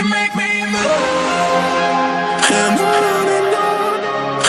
make me move. And on and on and on.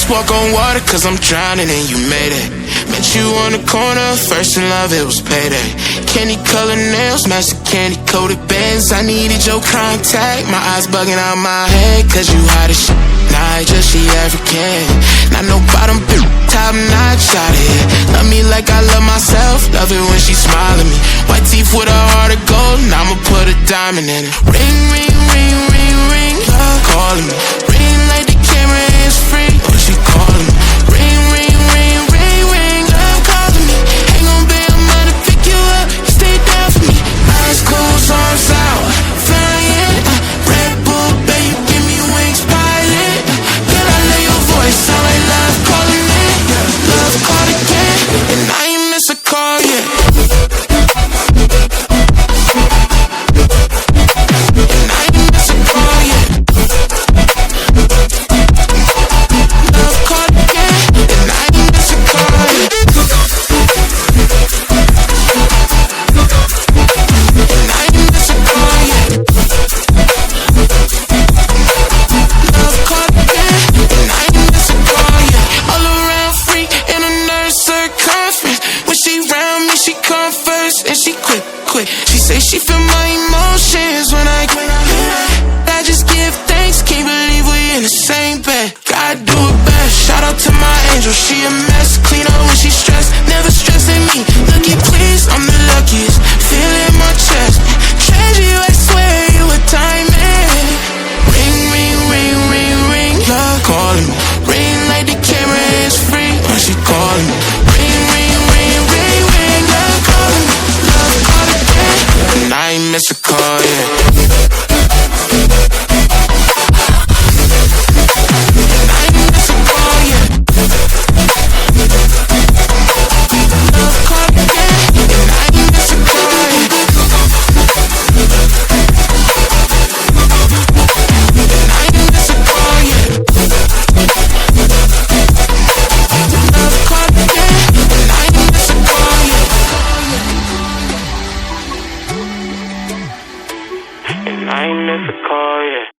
Walk on water cause I'm drowning and you made it. Met you on the corner, first in love it was payday. Candy colored nails, match the candy coated bands. I needed your contact, my eyes bugging out my head. Cause you hot as shit, nah, just she African. Not no bottom bitch, top notch out of here. Love me like I love myself, love it when she smile at me. White teeth with a heart of gold, now I'ma put a diamond in it. Ring, ring, ring, ring, ring, love calling me. Ring like the camera is free. Oh, she calling me. Ring, ring, ring, ring, ring, love calling me. Ain't gon' be a money to pick you up, you stay down for me. Eyes closed, arms out, flying. Red Bull, baby, give me wings, pilot. Girl, I know your voice, sound like love calling me. Love called again, and I ain't miss a call yet. And I ain't miss a call yet. a call yet. I ain't miss a call yet. Love call again, and I ain't miss a call yet. And I ain't miss a call yet. Love call again, and I ain't miss a call yet. And I ain't miss a call yet.